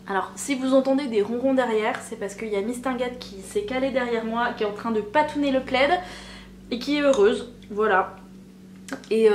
Alors si vous entendez des ronrons derrière, c'est parce qu'il y a Mistingat qui s'est calée derrière moi, qui est en train de patouner le plaid et qui est heureuse, voilà. Et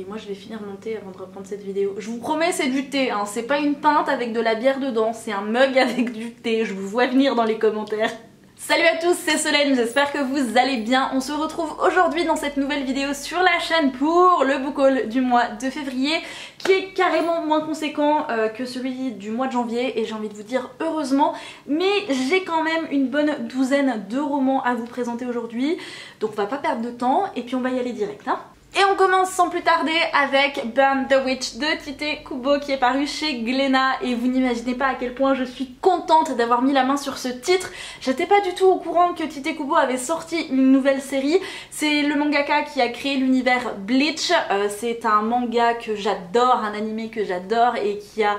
moi je vais finir mon thé avant de reprendre cette vidéo. Je vous promets, c'est du thé, hein. C'est pas une pinte avec de la bière dedans, c'est un mug avec du thé, je vous vois venir dans les commentaires. Salut à tous, c'est Solène, j'espère que vous allez bien. On se retrouve aujourd'hui dans cette nouvelle vidéo sur la chaîne pour le book haul du mois de février, qui est carrément moins conséquent que celui du mois de janvier, et j'ai envie de vous dire heureusement, mais j'ai quand même une bonne douzaine de romans à vous présenter aujourd'hui, donc on va pas perdre de temps et puis on va y aller direct, hein. Et on commence sans plus tarder avec Burn the Witch de Tite Kubo qui est paru chez Glénat, et vous n'imaginez pas à quel point je suis contente d'avoir mis la main sur ce titre. J'étais pas du tout au courant que Tite Kubo avait sorti une nouvelle série. C'est le mangaka qui a créé l'univers Bleach, c'est un manga que j'adore, un animé que j'adore et qui a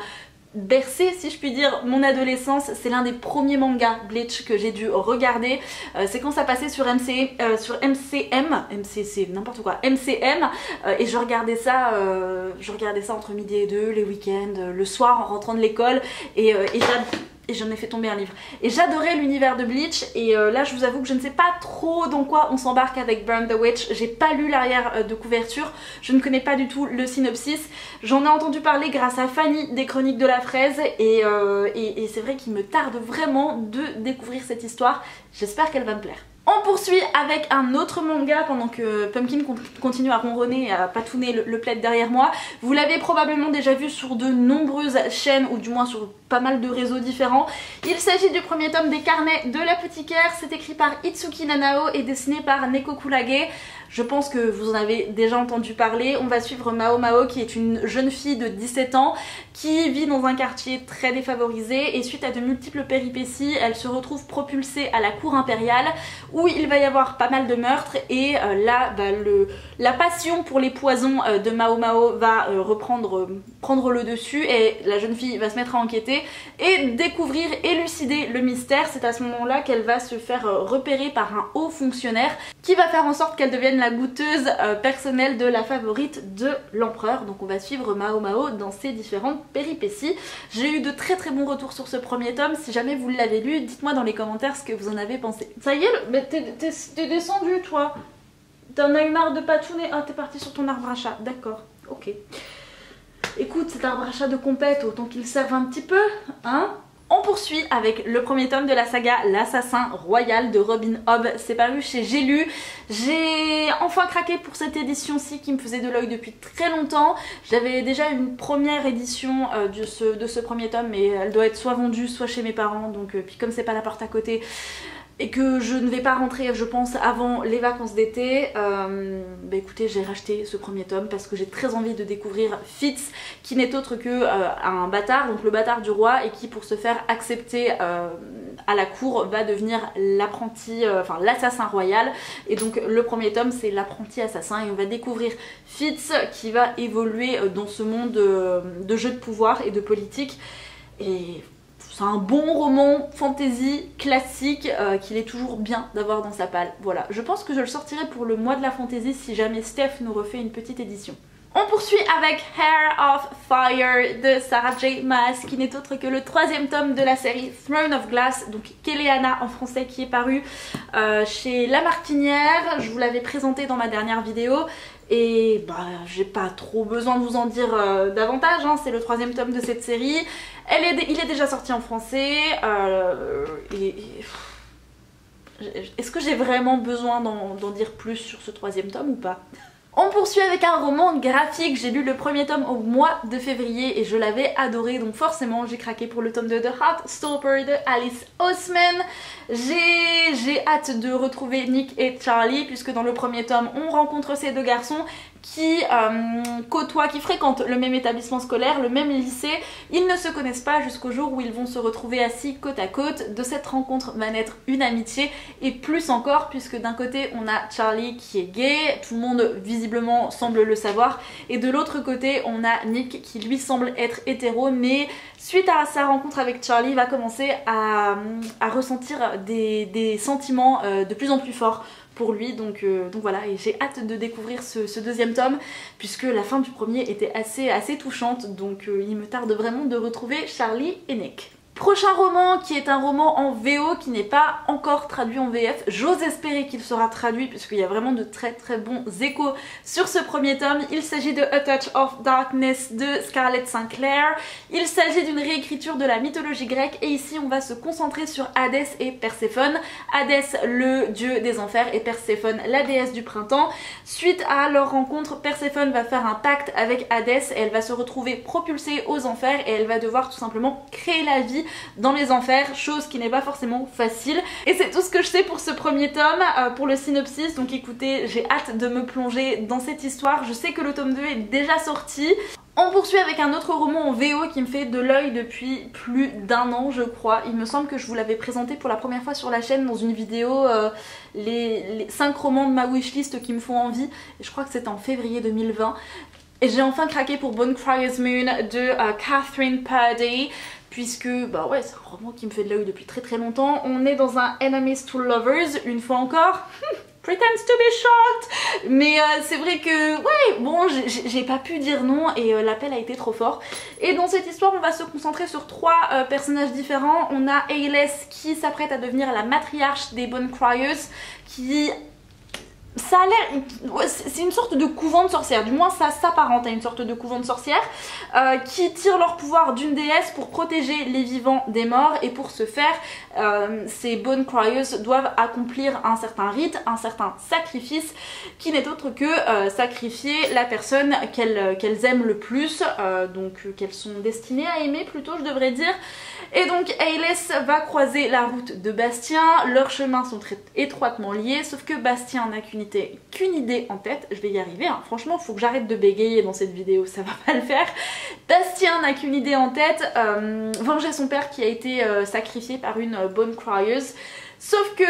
bercé, si je puis dire, mon adolescence. C'est l'un des premiers mangas Bleach que j'ai dû regarder. C'est quand ça passait sur MCM, n'importe quoi, MCM, et je regardais ça entre midi et deux, les week-ends, le soir en rentrant de l'école, et j'en ai fait tomber un livre. Et j'adorais l'univers de Bleach, et là je vous avoue que je ne sais pas trop dans quoi on s'embarque avec Burn the Witch. J'ai pas lu l'arrière de couverture, je ne connais pas du tout le synopsis. J'en ai entendu parler grâce à Fanny des Chroniques de la Fraise, et c'est vrai qu'il me tarde vraiment de découvrir cette histoire. J'espère qu'elle va me plaire. On poursuit avec un autre manga pendant que Pumpkin continue à ronronner et à patouner le plaid derrière moi. Vous l'avez probablement déjà vu sur de nombreuses chaînes, ou du moins sur pas mal de réseaux différents. Il s'agit du premier tome des Carnets de l'apothicaire. C'est écrit par Itsuki Nanao et dessiné par Neko Kurage. Je pense que vous en avez déjà entendu parler. On va suivre Mao Mao, qui est une jeune fille de 17 ans qui vit dans un quartier très défavorisé, et suite à de multiples péripéties, elle se retrouve propulsée à la cour impériale où il va y avoir pas mal de meurtres, et là la passion pour les poisons de Mao Mao va prendre le dessus, et la jeune fille va se mettre à enquêter et découvrir, élucider le mystère. C'est à ce moment-là qu'elle va se faire repérer par un haut fonctionnaire qui va faire en sorte qu'elle devienne la goûteuse personnelle de la favorite de l'empereur. Donc on va suivre Mao Mao dans ses différentes péripéties. J'ai eu de très très bons retours sur ce premier tome. Si jamais vous l'avez lu, dites-moi dans les commentaires ce que vous en avez pensé. Ça y est, mais t'es descendu toi. T'en as eu marre de patouner. Ah, t'es parti sur ton arbre à chat, d'accord, ok. Écoute, cet arbre à chat de compète, autant qu'il serve un petit peu, hein. On poursuit avec le premier tome de la saga L'Assassin Royal de Robin Hobb. C'est paru chez J'ai lu. J'ai enfin craqué pour cette édition-ci qui me faisait de l'œil depuis très longtemps. J'avais déjà une première édition de ce premier tome, mais elle doit être soit vendue, soit chez mes parents. Donc puis comme c'est pas la porte à côté, et que je ne vais pas rentrer, je pense, avant les vacances d'été, bah écoutez, j'ai racheté ce premier tome parce que j'ai très envie de découvrir Fitz, qui n'est autre que un bâtard, donc le bâtard du roi, et qui, pour se faire accepter à la cour, va devenir l'apprenti, enfin l'assassin royal. Et donc le premier tome, c'est l'apprenti assassin, et on va découvrir Fitz qui va évoluer dans ce monde de jeux de pouvoir et de politique. Et c'est un bon roman fantasy classique qu'il est toujours bien d'avoir dans sa palle. Voilà, je pense que je le sortirai pour le mois de la fantasy si jamais Steph nous refait une petite édition. On poursuit avec Hair of Fire de Sarah J Maas, qui n'est autre que le troisième tome de la série Throne of Glass, donc Kéléana en français, qui est paru chez La Martinière. Je vous l'avais présenté dans ma dernière vidéo, et bah j'ai pas trop besoin de vous en dire davantage, hein. C'est le troisième tome de cette série. Il est déjà sorti en français, est-ce que j'ai vraiment besoin d'en dire plus sur ce troisième tome ou pas? On poursuit avec un roman graphique. J'ai lu le premier tome au mois de février et je l'avais adoré, donc forcément j'ai craqué pour le tome 2 de Heartstopper de Alice Oseman. J'ai hâte de retrouver Nick et Charlie, puisque dans le premier tome on rencontre ces deux garçons qui côtoient, qui fréquentent le même établissement scolaire, le même lycée. Ils ne se connaissent pas jusqu'au jour où ils vont se retrouver assis côte à côte. De cette rencontre va naître une amitié, et plus encore, puisque d'un côté on a Charlie qui est gay, tout le monde visiblement semble le savoir, et de l'autre côté on a Nick qui lui semble être hétéro, mais suite à sa rencontre avec Charlie va commencer à ressentir des sentiments de plus en plus forts pour lui, donc voilà, et j'ai hâte de découvrir ce deuxième tome puisque la fin du premier était assez touchante, donc il me tarde vraiment de retrouver Charlie et Nick. Prochain roman qui est un roman en VO qui n'est pas encore traduit en VF, j'ose espérer qu'il sera traduit puisqu'il y a vraiment de très bons échos sur ce premier tome. Il s'agit de A Touch of Darkness de Scarlett Sinclair. Il s'agit d'une réécriture de la mythologie grecque et ici on va se concentrer sur Hadès et Perséphone. Hadès le dieu des enfers et Perséphone la déesse du printemps. Suite à leur rencontre, Perséphone va faire un pacte avec Hadès et elle va se retrouver propulsée aux enfers et elle va devoir tout simplement créer la vie dans les enfers, chose qui n'est pas forcément facile. Et c'est tout ce que je sais pour ce premier tome, pour le synopsis, donc écoutez, j'ai hâte de me plonger dans cette histoire. Je sais que le tome 2 est déjà sorti. On poursuit avec un autre roman en VO qui me fait de l'œil depuis plus d'1 an je crois. Il me semble que je vous l'avais présenté pour la première fois sur la chaîne dans une vidéo, les 5 romans de ma wishlist qui me font envie. Et je crois que c'était en février 2020. Et j'ai enfin craqué pour Bonecryer's Moon de Catherine Purdy. Puisque, bah ouais, c'est un roman qui me fait de l'œil depuis très longtemps. On est dans un Enemies to Lovers, une fois encore. Pretends to be shocked. Mais c'est vrai que, ouais, bon, j'ai pas pu dire non et l'appel a été trop fort. Et dans cette histoire, on va se concentrer sur 3 personnages différents. On a Ayless qui s'apprête à devenir la matriarche des Bonecryers, qui... ça a l'air... c'est une sorte de couvent de sorcières, du moins ça s'apparente à une sorte de couvent de sorcières qui tirent leur pouvoir d'une déesse pour protéger les vivants des morts, et pour ce faire, ces Bonecryers doivent accomplir un certain rite, un certain sacrifice, qui n'est autre que sacrifier la personne qu'elles aiment le plus, donc qu'elles sont destinées à aimer plutôt je devrais dire. Et donc Ayless va croiser la route de Bastien, leurs chemins sont très étroitement liés, sauf que Bastien n'a qu'une idée en tête, je vais y arriver, hein. Franchement faut que j'arrête de bégayer dans cette vidéo, ça va pas le faire. Bastien n'a qu'une idée en tête, venger son père qui a été sacrifié par une Bonecryers. Sauf que,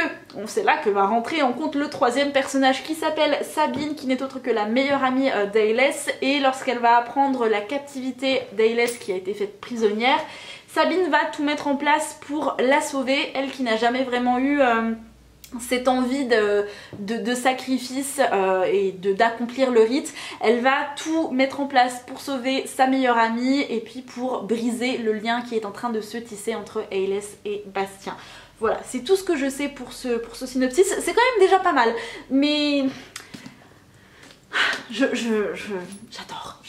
c'est là que va rentrer en compte le 3e personnage qui s'appelle Sabine, qui n'est autre que la meilleure amie d'Ayless, et lorsqu'elle va apprendre la captivité d'Ayless qui a été faite prisonnière, Sabine va tout mettre en place pour la sauver, elle qui n'a jamais vraiment eu cette envie de sacrifice et d'accomplir le rite. Elle va tout mettre en place pour sauver sa meilleure amie et puis pour briser le lien qui est en train de se tisser entre Ayless et Bastien. Voilà, c'est tout ce que je sais pour ce synopsis. C'est quand même déjà pas mal, mais j'adore.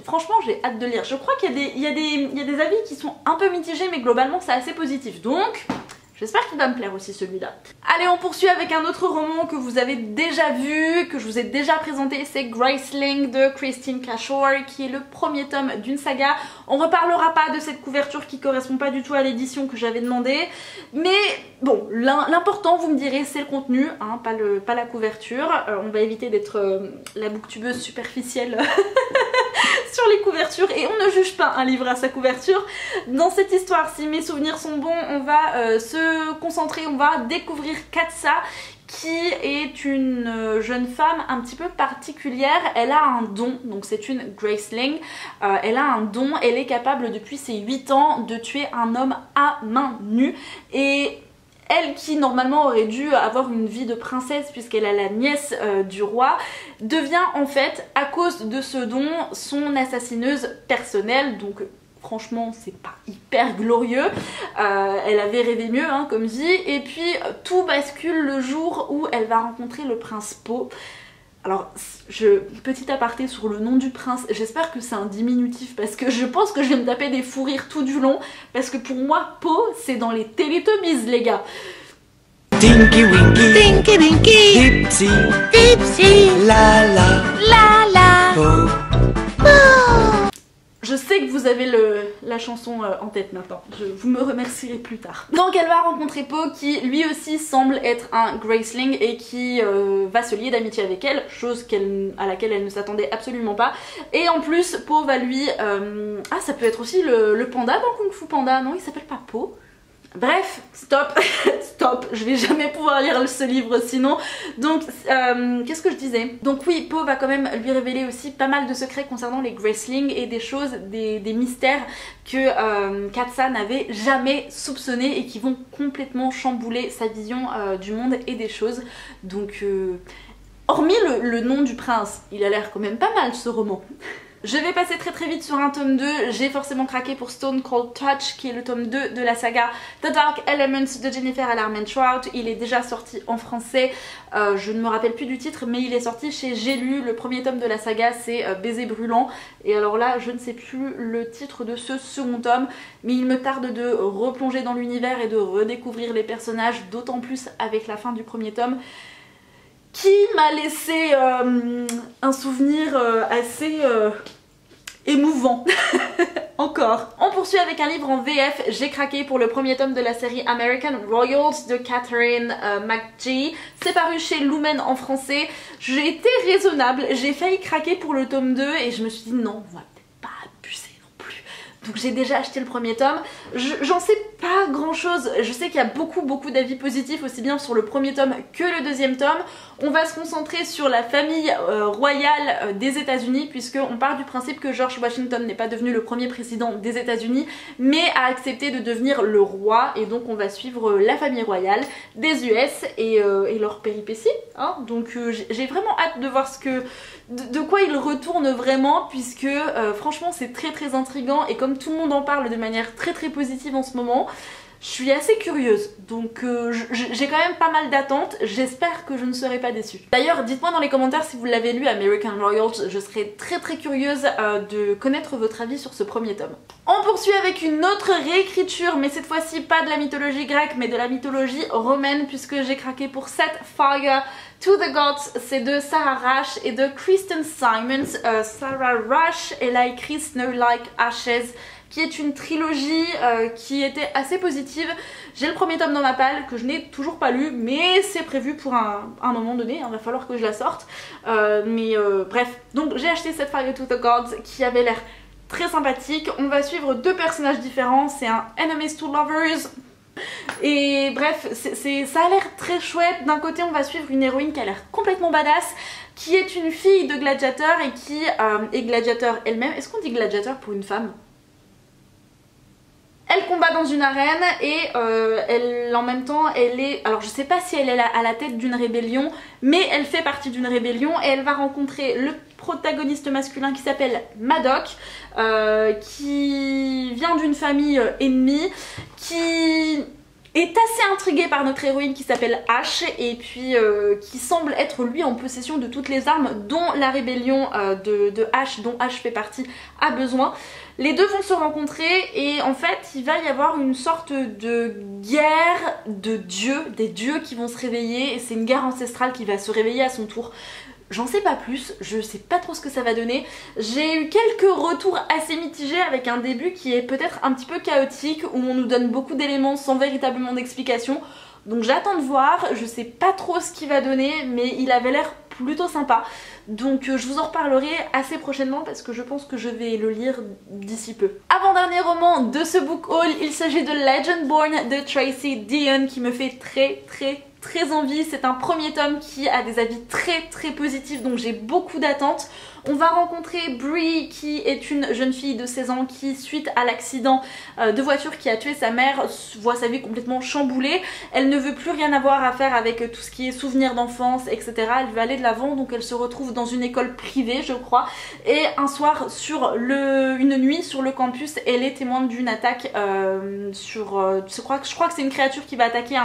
Franchement, j'ai hâte de lire. Je crois qu'il y a des avis qui sont un peu mitigés, mais globalement c'est assez positif. Donc, j'espère qu'il va me plaire aussi celui-là. Allez, on poursuit avec un autre roman que vous avez déjà vu, que je vous ai déjà présenté, c'est Graceling de Christine Cashore, qui est le premier tome d'une saga. On reparlera pas de cette couverture qui correspond pas du tout à l'édition que j'avais demandé, mais bon, l'important, vous me direz, c'est le contenu, hein, pas la couverture. On va éviter d'être la booktubeuse superficielle sur les couvertures, et on ne juge pas un livre à sa couverture. Dans cette histoire, si mes souvenirs sont bons, on va se concentrer, on va découvrir Katsa, qui est une jeune femme un petit peu particulière. Elle a un don, donc c'est une Graceling, elle a un don, elle est capable depuis ses 8 ans de tuer un homme à main nue, et elle qui normalement aurait dû avoir une vie de princesse puisqu'elle a la nièce du roi, devient en fait, à cause de ce don, son assassineuse personnelle. Donc franchement c'est pas hyper glorieux, elle avait rêvé mieux hein, comme dit, et puis tout bascule le jour où elle va rencontrer le prince Po. Alors, petit aparté sur le nom du prince, j'espère que c'est un diminutif parce que je pense que je vais me taper des fous rires tout du long, parce que pour moi, Po, c'est dans les Teletubbies, les gars. Tinky Winky, Tinky Winky, Dipsy, Dipsy, La La, La La, Po. Je sais que vous avez la chanson en tête maintenant, vous me remercierez plus tard. Donc elle va rencontrer Po qui lui aussi semble être un Graceling et qui va se lier d'amitié avec elle, chose à laquelle elle ne s'attendait absolument pas. Et en plus Po va lui... ah ça peut être aussi le panda dans Kung Fu Panda, non il s'appelle pas Po? Bref, stop, stop, je vais jamais pouvoir lire ce livre sinon. Donc, qu'est-ce que je disais? Donc oui, Poe va quand même lui révéler aussi pas mal de secrets concernant les Gracelings et des choses, des mystères que Katsa n'avait jamais soupçonnés et qui vont complètement chambouler sa vision du monde et des choses. Donc, hormis le nom du prince, il a l'air quand même pas mal ce roman. Je vais passer très vite sur un tome 2, j'ai forcément craqué pour Stone Cold Touch qui est le tome 2 de la saga The Dark Elements de Jennifer Armentrout. Il est déjà sorti en français, je ne me rappelle plus du titre mais il est sorti chez J'ai lu, le premier tome de la saga c'est Baiser brûlant et alors là je ne sais plus le titre de ce second tome mais il me tarde de replonger dans l'univers et de redécouvrir les personnages, d'autant plus avec la fin du premier tome qui m'a laissé un souvenir assez émouvant. Encore. On poursuit avec un livre en VF, j'ai craqué pour le premier tome de la série American Royals de Catherine McGee. C'est paru chez Lumen en français. J'ai été raisonnable, j'ai failli craquer pour le tome 2 et je me suis dit non, on va peut-être pas abuser non plus. Donc j'ai déjà acheté le premier tome. J'en sais pas grand chose, je sais qu'il y a beaucoup d'avis positifs aussi bien sur le premier tome que le deuxième tome. On va se concentrer sur la famille royale des États-Unis puisqu'on part du principe que George Washington n'est pas devenu le premier président des États-Unis mais a accepté de devenir le roi et donc on va suivre la famille royale des US et leurs péripéties. Hein. Donc j'ai vraiment hâte de voir de quoi il retourne vraiment puisque franchement c'est très intriguant et comme tout le monde en parle de manière très positive en ce moment, je suis assez curieuse, donc j'ai quand même pas mal d'attentes, j'espère que je ne serai pas déçue. D'ailleurs, dites-moi dans les commentaires si vous l'avez lu, American Royals, je serais très curieuse de connaître votre avis sur ce premier tome. On poursuit avec une autre réécriture, mais cette fois-ci pas de la mythologie grecque, mais de la mythologie romaine, puisque j'ai craqué pour Set Fire to the Gods, c'est de Sarah Rush et de Kristen Simons. Sarah Rush, elle a écrit Snow Like Ashes, qui est une trilogie qui était assez positive. J'ai le premier tome dans ma palle que je n'ai toujours pas lu mais c'est prévu pour un moment donné, il va falloir que je la sorte. Bref, donc j'ai acheté cette Fire to the Gods qui avait l'air très sympathique. On va suivre deux personnages différents, c'est un Enemies to Lovers. Et bref, ça a l'air très chouette. D'un côté on va suivre une héroïne qui a l'air complètement badass, qui est une fille de gladiateur et qui est gladiateur elle-même. Est-ce qu'on dit gladiateur pour une femme ? Elle combat dans une arène et en même temps elle est, alors je sais pas si elle est à la tête d'une rébellion mais elle fait partie d'une rébellion et elle va rencontrer le protagoniste masculin qui s'appelle Madoc qui vient d'une famille ennemie, qui est assez intrigué par notre héroïne qui s'appelle Ash et puis qui semble être lui en possession de toutes les armes dont la rébellion de Ash, dont Ash fait partie, a besoin. Les deux vont se rencontrer et en fait il va y avoir une sorte de guerre de dieux, des dieux qui vont se réveiller et c'est une guerre ancestrale qui va se réveiller à son tour. J'en sais pas plus, je sais pas trop ce que ça va donner. J'ai eu quelques retours assez mitigés avec un début qui est peut-être un petit peu chaotique où on nous donne beaucoup d'éléments sans véritablement d'explication. Donc j'attends de voir, je sais pas trop ce qu'il va donner mais il avait l'air plutôt sympa. Donc je vous en reparlerai assez prochainement parce que je pense que je vais le lire d'ici peu. Avant-dernier roman de ce book haul, il s'agit de Legendborn de Tracy Deonn qui me fait très envie. C'est un premier tome qui a des avis très positifs donc j'ai beaucoup d'attentes. On va rencontrer Bree qui est une jeune fille de 16 ans qui suite à l'accident de voiture qui a tué sa mère voit sa vie complètement chamboulée. Elle ne veut plus rien avoir à faire avec tout ce qui est souvenirs d'enfance etc. Elle veut aller de l'avant donc elle se retrouve dans une école privée je crois et un soir une nuit sur le campus elle est témoin d'une attaque je crois que c'est une créature qui va attaquer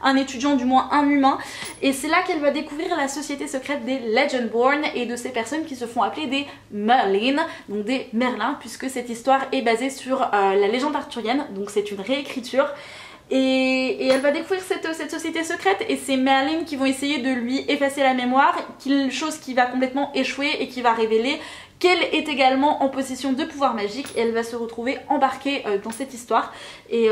un étudiant, du moins un humain et c'est là qu'elle va découvrir la société secrète des Legendborn et de ces personnes qui se font appeler des Merlin, donc des Merlins puisque cette histoire est basée sur la légende arthurienne donc c'est une réécriture. Et elle va découvrir cette société secrète et c'est Merlin qui vont essayer de lui effacer la mémoire, chose qui va complètement échouer et qui va révéler qu'elle est également en possession de pouvoirs magiques et elle va se retrouver embarquée dans cette histoire et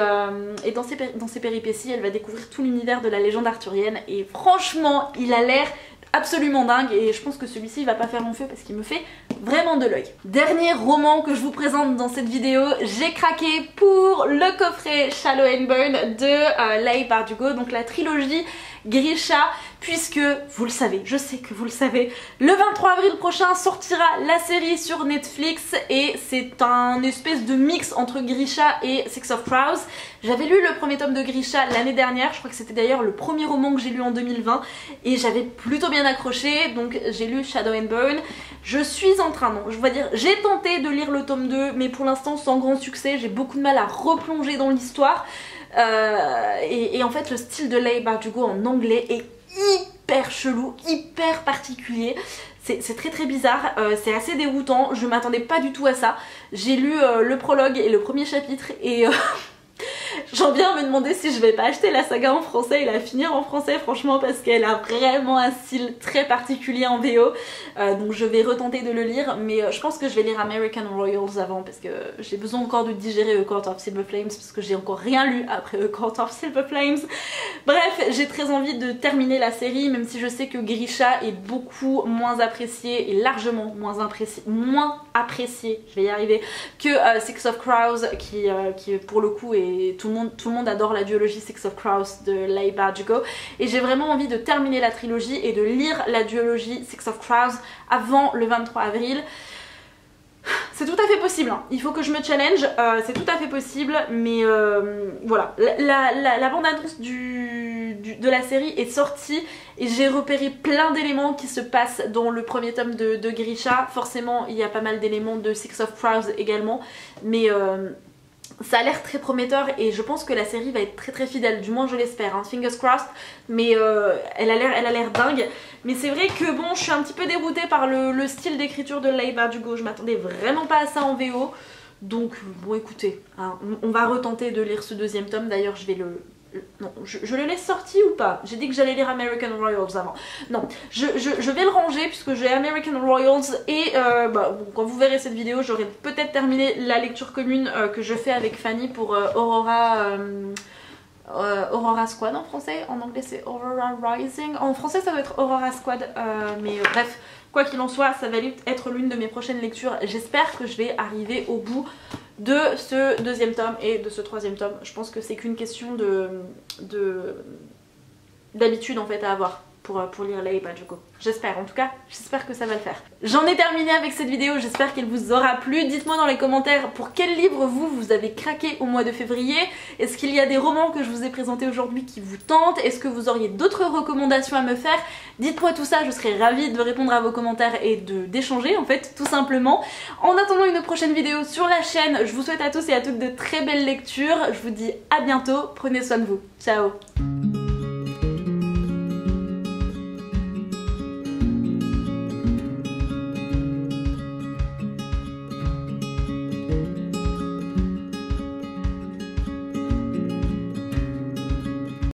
dans ses péripéties elle va découvrir tout l'univers de la légende arthurienne et franchement il a l'air absolument dingue et je pense que celui-ci va pas faire long feu parce qu'il me fait vraiment de l'œil. Dernier roman que je vous présente dans cette vidéo, j'ai craqué pour le coffret Shallow and Bone de Leigh Bardugo, donc la trilogie Grisha, puisque vous le savez, je sais que vous le savez, le 23 avril prochain sortira la série sur Netflix et c'est un espèce de mix entre Grisha et Six of Crows. J'avais lu le premier tome de Grisha l'année dernière, je crois que c'était d'ailleurs le premier roman que j'ai lu en 2020 et j'avais plutôt bien accroché, donc j'ai lu Shadow and Bone. Je suis en train, non, je dois dire, j'ai tenté de lire le tome 2 mais pour l'instant sans grand succès, j'ai beaucoup de mal à replonger dans l'histoire. Et en fait le style de Leigh Bardugo en anglais est hyper chelou, hyper particulier. C'est très très bizarre, c'est assez déroutant, je m'attendais pas du tout à ça. J'ai lu le prologue et le premier chapitre et j'en viens à me demander si je vais pas acheter la saga en français et la finir en français franchement parce qu'elle a vraiment un style très particulier en VO. Donc je vais retenter de le lire mais je pense que je vais lire American Royals avant parce que j'ai besoin encore de digérer A Court of Silver Flames parce que j'ai encore rien lu après A Court of Silver Flames. Bref, j'ai très envie de terminer la série même si je sais que Grisha est beaucoup moins apprécié et largement moins apprécié, je vais y arriver, que Six of Crows qui pour le coup est tout le monde adore la duologie Six of Crows de Leigh Bardugo et j'ai vraiment envie de terminer la trilogie et de lire la duologie Six of Crows avant le 23 avril. C'est tout à fait possible, hein. Il faut que je me challenge, c'est tout à fait possible mais voilà, la bande-annonce de la série est sortie et j'ai repéré plein d'éléments qui se passent dans le premier tome de Grisha. Forcément il y a pas mal d'éléments de Six of Crows également mais ça a l'air très prometteur et je pense que la série va être très très fidèle, du moins je l'espère, hein. Fingers crossed, mais elle a l'air dingue. Mais c'est vrai que bon, je suis un petit peu déroutée par le style d'écriture de Leigh Bardugo, je m'attendais vraiment pas à ça en VO. Donc bon écoutez, hein, on va retenter de lire ce deuxième tome, d'ailleurs je vais le... Non, je le laisse sorti ou pas? J'ai dit que j'allais lire American Royals avant. Non, je vais le ranger puisque j'ai American Royals et bon, quand vous verrez cette vidéo, j'aurai peut-être terminé la lecture commune que je fais avec Fanny pour Aurora Squad en français. En anglais c'est Aurora Rising. En français ça doit être Aurora Squad, mais bref, quoi qu'il en soit, ça va être l'une de mes prochaines lectures. J'espère que je vais arriver au bout de ce deuxième tome et de ce troisième tome. Je pense que c'est qu'une question d'habitude en fait à avoir pour lire Leigh Bardugo. J'espère, en tout cas, j'espère que ça va le faire. J'en ai terminé avec cette vidéo, j'espère qu'elle vous aura plu. Dites-moi dans les commentaires pour quel livre vous avez craqué au mois de février. Est-ce qu'il y a des romans que je vous ai présentés aujourd'hui qui vous tentent? Est-ce que vous auriez d'autres recommandations à me faire? Dites-moi tout ça, je serais ravie de répondre à vos commentaires et d'échanger en fait, tout simplement. En attendant une prochaine vidéo sur la chaîne, je vous souhaite à tous et à toutes de très belles lectures. Je vous dis à bientôt, prenez soin de vous. Ciao!